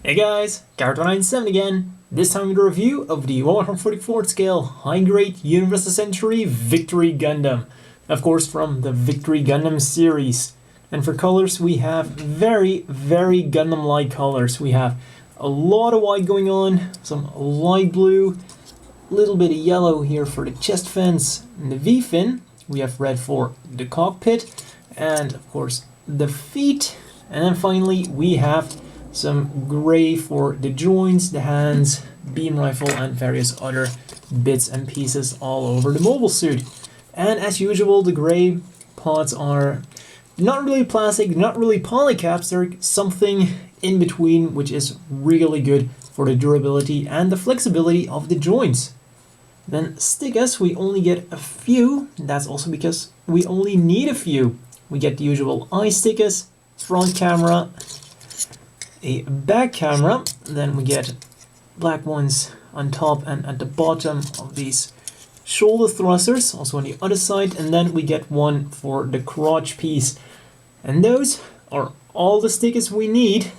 Hey guys, Carrot197 again. This time with a review of the 144th scale high grade Universal Century Victory Gundam. Of course from the Victory Gundam series. And for colors we have very Gundam-like colors. We have a lot of white going on, some light blue, a little bit of yellow here for the chest fence and the V-fin. We have red for the cockpit and of course the feet. And then finally we have some gray for the joints, the hands, beam rifle and various other bits and pieces all over the mobile suit. And as usual the gray parts are not really plastic, not really polycaps, they're something in between which is really good for the durability and the flexibility of the joints. Then stickers, we only get a few, that's also because we only need a few. We get the usual eye stickers, front camera, a back camera, then we get black ones on top and at the bottom of these shoulder thrusters, also on the other side, and then we get one for the crotch piece. And those are all the stickers we need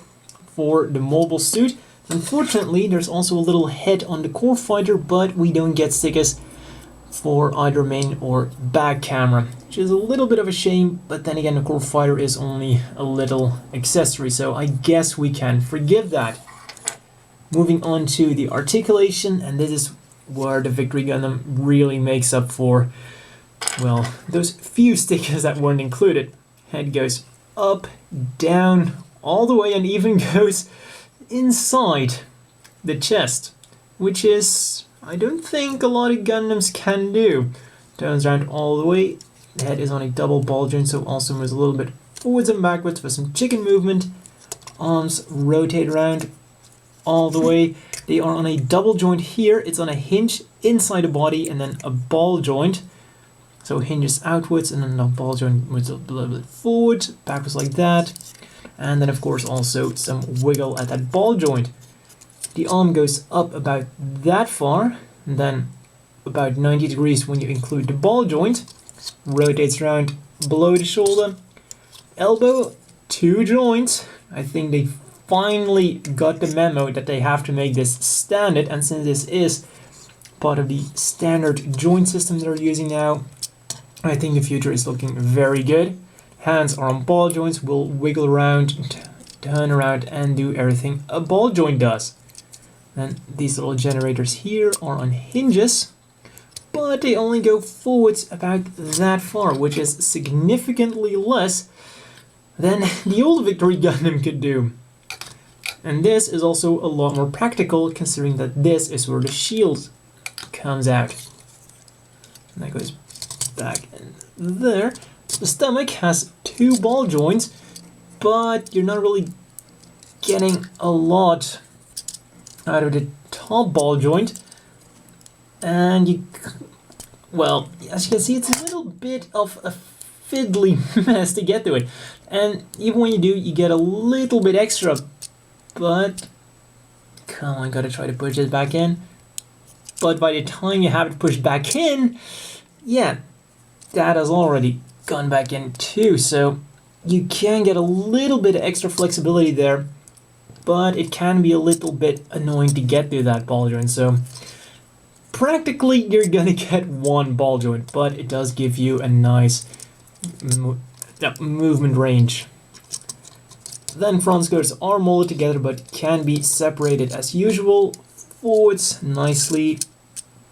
for the mobile suit. Unfortunately, there's also a little head on the core fighter, but we don't get stickers for either main or back camera, which is a little bit of a shame, but then again the core fighter is only a little accessory, so I guess we can forgive that. Moving on to the articulation, and this is where the Victory Gundam really makes up for, well, those few stickers that weren't included. Head goes up, down, all the way, and even goes inside the chest, which is, I don't think a lot of Gundams can do. Turns around all the way, the head is on a double ball joint, so also moves a little bit forwards and backwards for some chicken movement. Arms rotate around all the way. They are on a double joint here, it's on a hinge inside the body and then a ball joint. So hinges outwards and then the ball joint moves a little bit forward, backwards like that. And then of course also some wiggle at that ball joint. The arm goes up about that far, and then about 90 degrees when you include the ball joint. Rotates around below the shoulder. Elbow, two joints. I think they finally got the memo that they have to make this standard, and since this is part of the standard joint system they're using now, I think the future is looking very good. Hands are on ball joints, will wiggle around, turn around and do everything a ball joint does. And these little generators here are on hinges, but they only go forwards about that far, which is significantly less than the old Victory Gundam could do. And this is also a lot more practical, considering that this is where the shield comes out. And that goes back in there. The stomach has two ball joints, but you're not really getting a lot out of the top ball joint. And you, well, as you can see, it's a little bit of a fiddly mess to get to it. And even when you do, you get a little bit extra. But, come on, gotta try to push it back in. But by the time you have it pushed back in, yeah, that has already gone back in too. So you can get a little bit of extra flexibility there, but it can be a little bit annoying to get through that ball joint. So practically you're gonna get one ball joint, but it does give you a nice movement range. Then front skirts are molded together but can be separated as usual. Forwards nicely,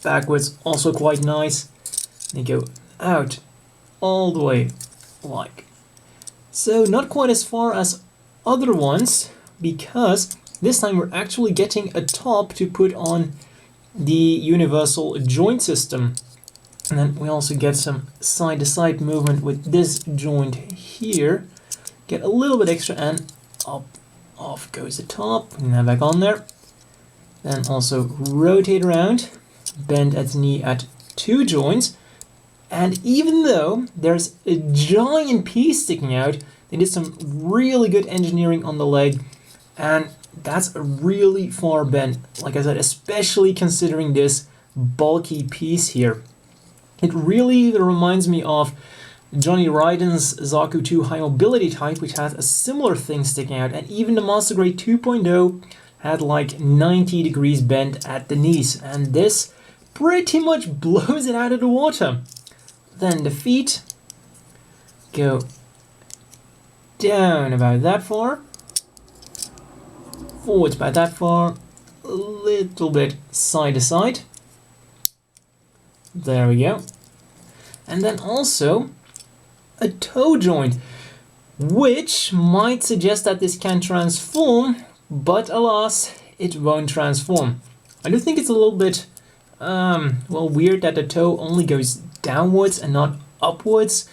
backwards also quite nice. They go out all the way like so. Not quite as far as other ones, because this time we're actually getting a top to put on the universal joint system. And then we also get some side-to-side movement with this joint here. Get a little bit extra and up, off goes the top, and now back on there. Then also rotate around, bend at the knee at two joints. And even though there's a giant piece sticking out, they did some really good engineering on the leg, and that's a really far bend, like I said, especially considering this bulky piece here. It really reminds me of Johnny Raiden's Zaku 2 High Mobility type, which has a similar thing sticking out, and even the Monster Grade 2.0 had like 90 degrees bend at the knees, and this pretty much blows it out of the water. Then the feet go down about that far, forwards about that far, a little bit side to side. There we go. And then also a toe joint, which might suggest that this can transform, but alas, it won't transform. I do think it's a little bit well, weird that the toe only goes downwards and not upwards,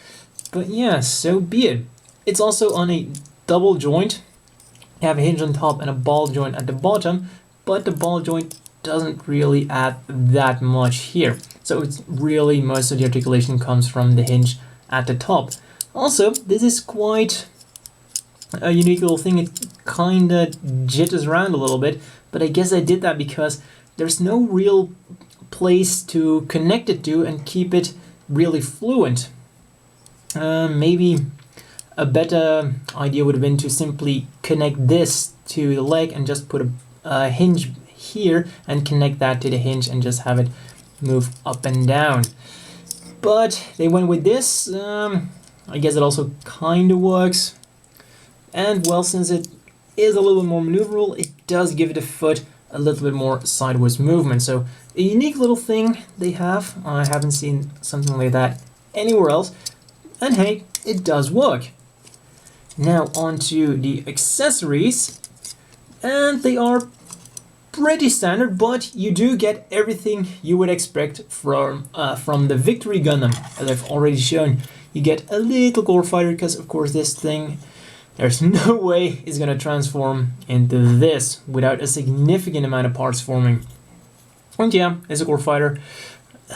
but yeah, so be it. It's also on a double joint. You have a hinge on top and a ball joint at the bottom, but the ball joint doesn't really add that much here. So it's really, most of the articulation comes from the hinge at the top. Also, this is quite a unique little thing. It kind of jitters around a little bit, but I guess I did that because there's no real place to connect it to and keep it really fluent. Maybe a better idea would have been to simply connect this to the leg and just put a hinge here and connect that to the hinge and just have it move up and down. But they went with this. I guess it also kind of works. And well, since it is a little bit more maneuverable, it does give the foot a little bit more sideways movement. So a unique little thing they have. I haven't seen something like that anywhere else. And hey, it does work. Now onto the accessories. And they are pretty standard, but you do get everything you would expect from the Victory Gundam. As I've already shown, you get a little core fighter because of course this thing, there's no way it's gonna transform into this without a significant amount of parts forming. And yeah, it's a core fighter.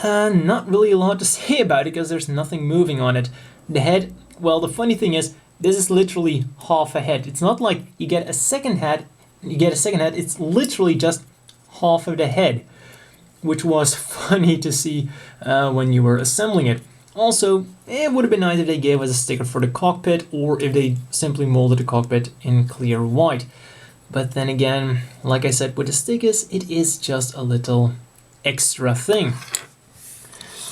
Not really a lot to say about it because there's nothing moving on it. The head, well, the funny thing is, this is literally half a head. It's not like you get a second head. It's literally just half of the head, which was funny to see when you were assembling it. Also, it would have been nice if they gave us a sticker for the cockpit, or if they simply molded the cockpit in clear white. But then again, like I said, with the stickers, it is just a little extra thing.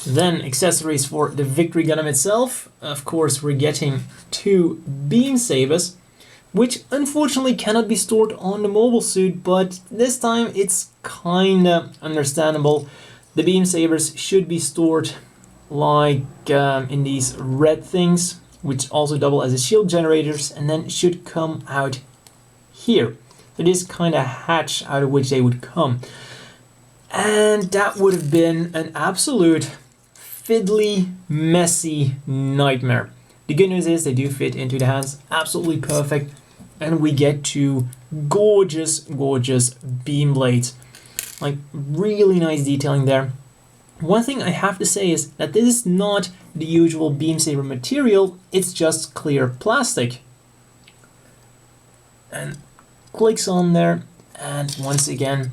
Then accessories for the Victory Gundam itself. Of course, we're getting 2 beam sabers, which unfortunately cannot be stored on the mobile suit, but this time it's kinda understandable. The beam sabers should be stored like in these red things, which also double as the shield generators, and then should come out here. So this kind of hatch out of which they would come. And that would have been an absolute fiddly, messy nightmare. The good news is they do fit into the hands absolutely perfect, and we get 2 gorgeous, gorgeous beam blades. Like, really nice detailing there. One thing I have to say is that this is not the usual beam saber material, it's just clear plastic. And clicks on there, and once again,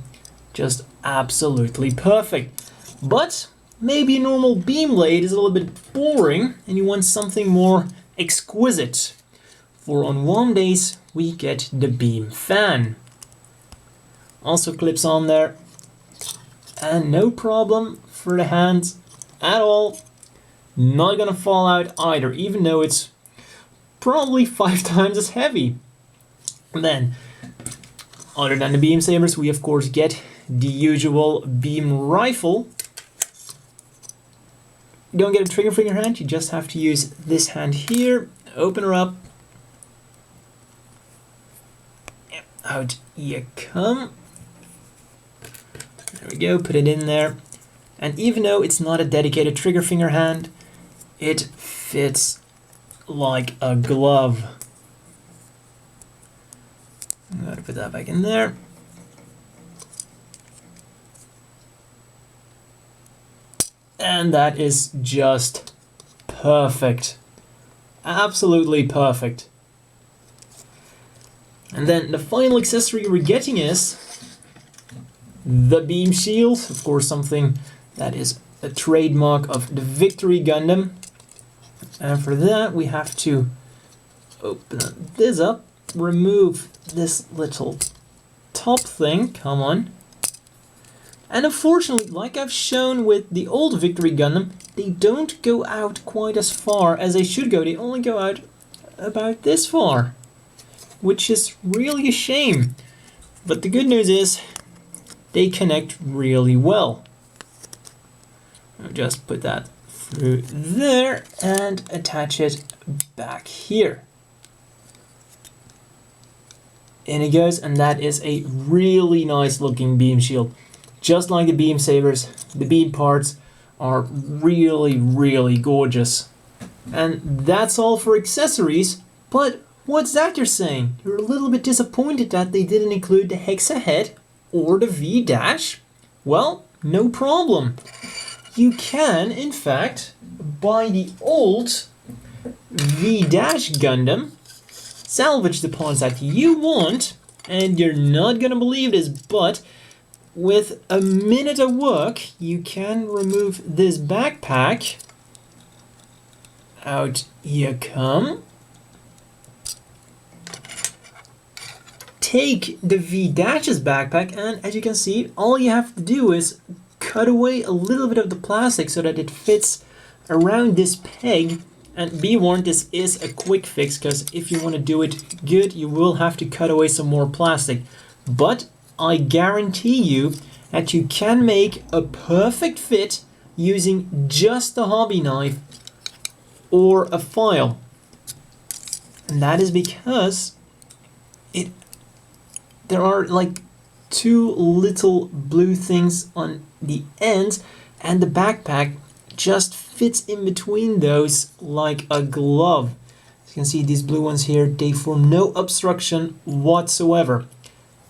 just absolutely perfect. But maybe a normal beam blade is a little bit boring and you want something more exquisite. For on warm days, we get the beam fan. Also clips on there, and no problem for the hands at all. Not gonna fall out either, even though it's probably 5 times as heavy. And then, other than the beam sabers, we of course get the usual beam rifle. You don't get a trigger finger hand, you just have to use this hand here. Open her up. Out you come. There we go, put it in there. And even though it's not a dedicated trigger finger hand, it fits like a glove. I'm going to put that back in there. And that is just perfect. Absolutely perfect. And then the final accessory we're getting is the beam shield. Of course, something that is a trademark of the Victory Gundam. And for that, we have to open this up, remove this little top thing, come on. And unfortunately, like I've shown with the old Victory Gundam, they don't go out quite as far as they should go. They only go out about this far, which is really a shame. But the good news is they connect really well. I'll just put that through there and attach it back here. In it goes, and that is a really nice looking beam shield. Just like the beam sabers, the beam parts are really, really gorgeous. And that's all for accessories, but what's that you're saying? You're a little bit disappointed that they didn't include the Hexa head or the V-dash? Well, no problem. You can, in fact, buy the old V-dash Gundam, salvage the parts that you want, and you're not gonna believe this, but with a minute of work, you can remove this backpack. Out you come. Take the V-Dash's backpack, and as you can see, all you have to do is cut away a little bit of the plastic so that it fits around this peg. And be warned, this is a quick fix, because if you want to do it good, you will have to cut away some more plastic. But I guarantee you that you can make a perfect fit using just a hobby knife or a file. And that is because there are like two little blue things on the ends, and the backpack just fits in between those like a glove. As you can see, these blue ones here, they form no obstruction whatsoever.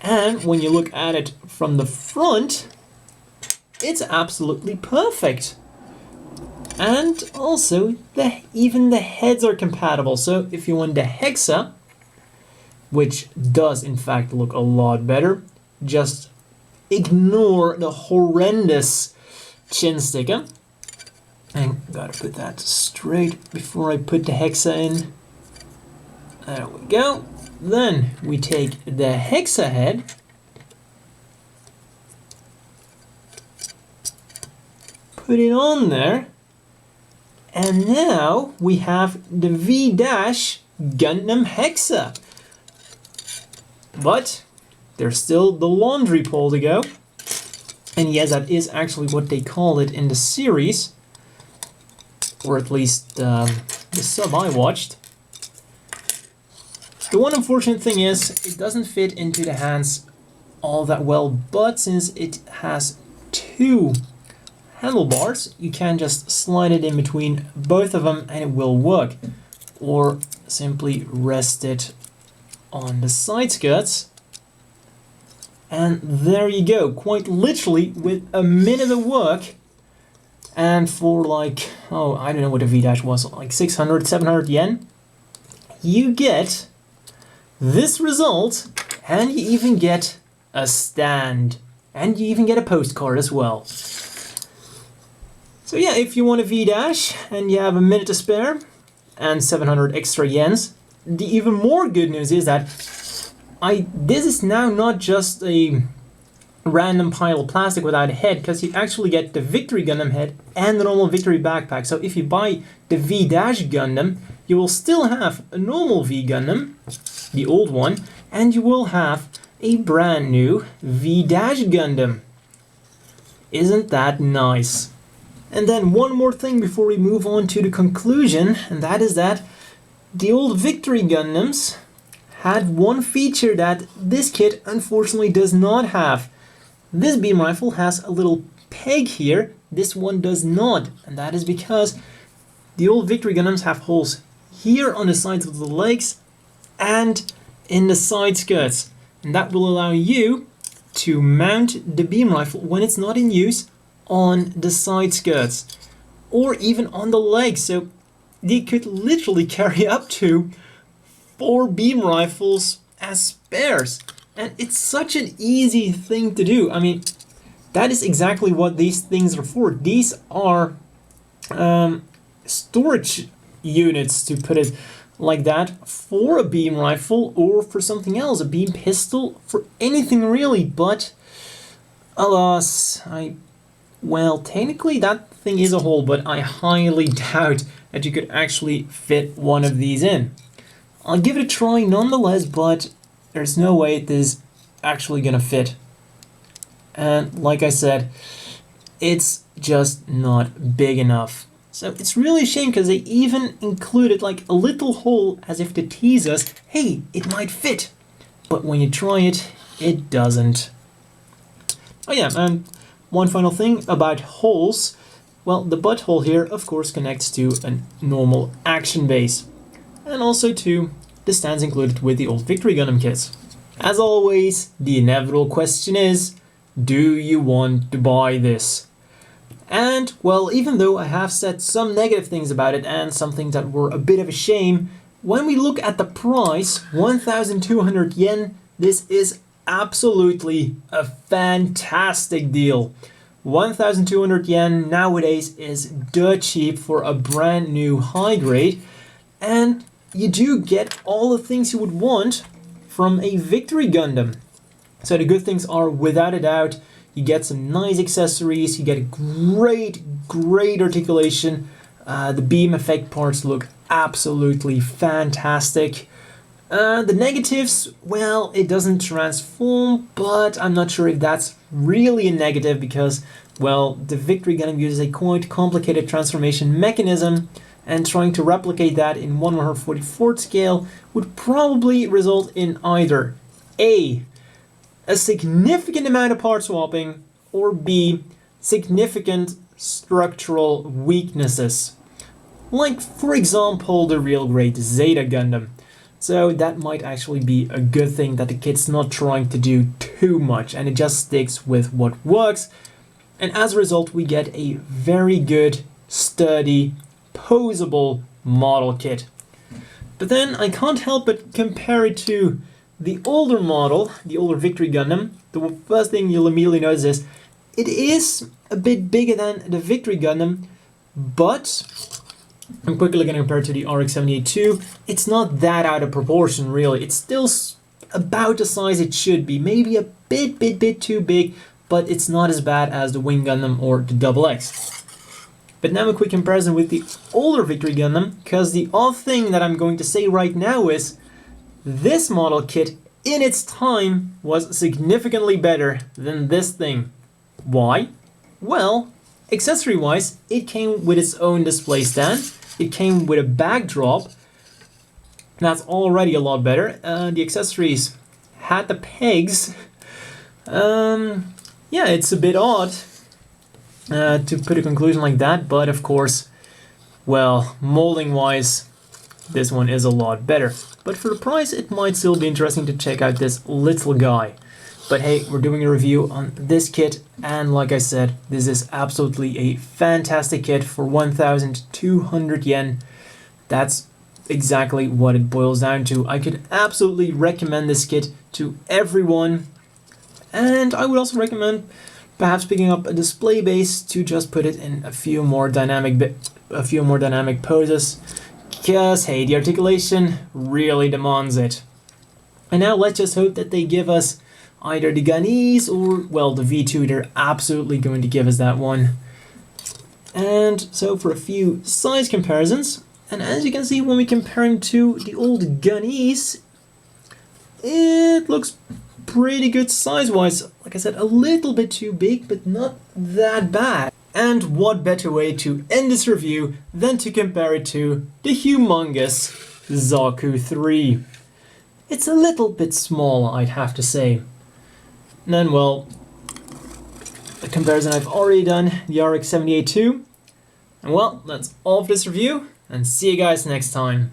And when you look at it from the front, it's absolutely perfect. And also, even the heads are compatible. So if you want the Hexa, which does in fact look a lot better, just ignore the horrendous chin sticker. And gotta put that straight before I put the Hexa in. There we go. Then we take the Hexa head, put it on there, and now we have the V-Dash Gundam Hexa. But there's still the laundry pole to go. And yes, that is actually what they call it in the series, or at least the sub I watched. The one unfortunate thing is it doesn't fit into the hands all that well, but since it has two handlebars, you can just slide it in between both of them and it will work. Or simply rest it on the side skirts. And there you go, quite literally with a minute of work, and for like, oh, I don't know what the V-Dash was, like 600, 700 yen, you get this result, and you even get a stand, and you even get a postcard as well. So yeah, if you want a V-Dash and you have a minute to spare and 700 extra yens, the even more good news is that this is now not just a random pile of plastic without a head, because you actually get the Victory Gundam head and the normal Victory backpack. So if you buy the V-Dash Gundam, you will still have a normal V Gundam, the old one, and you will have a brand new V-Dash Gundam. Isn't that nice? And then one more thing before we move on to the conclusion, and that is that the old Victory Gundams had one feature that this kit unfortunately does not have. This beam rifle has a little peg here, this one does not, and that is because the old Victory Gundams have holes here on the sides of the legs and in the side skirts, and that will allow you to mount the beam rifle when it's not in use on the side skirts or even on the legs. So they could literally carry up to 4 beam rifles as spares, and it's such an easy thing to do. I mean, that is exactly what these things are for. These are storage units, to put it like that for a beam rifle or for something else, a beam pistol, for anything really, but alas, well, technically that thing is a hole, but I highly doubt that you could actually fit one of these in. I'll give it a try nonetheless, but there's no way this is actually gonna fit. And like I said, it's just not big enough. So it's really a shame because they even included like a little hole as if to tease us, hey, it might fit. But when you try it, it doesn't. Oh yeah, and one final thing about holes. Well, the butthole here, of course, connects to a normal action base. And also to the stands included with the old Victory Gundam kits. As always, the inevitable question is, do you want to buy this? And, well, even though I have said some negative things about it and some things that were a bit of a shame, when we look at the price, 1,200 yen, this is absolutely a fantastic deal. 1,200 yen nowadays is dirt cheap for a brand new high grade, and you do get all the things you would want from a Victory Gundam. So the good things are, without a doubt, you get some nice accessories, you get great articulation, the beam effect parts look absolutely fantastic. The negatives, well, it doesn't transform, but I'm not sure if that's really a negative because, well, the Victory Gundam uses a quite complicated transformation mechanism, and trying to replicate that in 1/144th scale would probably result in either A, a significant amount of part swapping, or B, significant structural weaknesses. Like, for example, the real great Zeta Gundam. So that might actually be a good thing that the kit's not trying to do too much and it just sticks with what works. And as a result, we get a very good, sturdy, posable model kit. But then I can't help but compare it to the older model, the older Victory Gundam. The first thing you'll immediately notice is it is a bit bigger than the Victory Gundam, but I'm quickly going to compare it to the RX-78-2. It's not that out of proportion, really. It's still about the size it should be. Maybe a bit too big, but it's not as bad as the Wing Gundam or the Double X. But now a quick comparison with the older Victory Gundam, because the odd thing that I'm going to say right now is this model kit in its time was significantly better than this thing. Why? Well, accessory-wise, it came with its own display stand, it came with a backdrop, that's already a lot better. The accessories had the pegs. Yeah, it's a bit odd to put a conclusion like that, but of course, well, molding-wise, this one is a lot better. But for the price, it might still be interesting to check out this little guy. But hey, we're doing a review on this kit, and like I said, this is absolutely a fantastic kit for 1,200 yen. That's exactly what it boils down to. I could absolutely recommend this kit to everyone, and I would also recommend perhaps picking up a display base to just put it in a few more dynamic poses, because hey, the articulation really demands it. And now let's just hope that they give us either the Gunnese or, well, the V2, they're absolutely going to give us that one. And so for a few size comparisons, and as you can see when we compare him to the old Gunnese, it looks pretty good size-wise. Like I said, a little bit too big, but not that bad. And what better way to end this review than to compare it to the humongous Zaku 3. It's a little bit small, I'd have to say. And then, well, the comparison I've already done, the RX-78-2. And well, that's all for this review, and see you guys next time.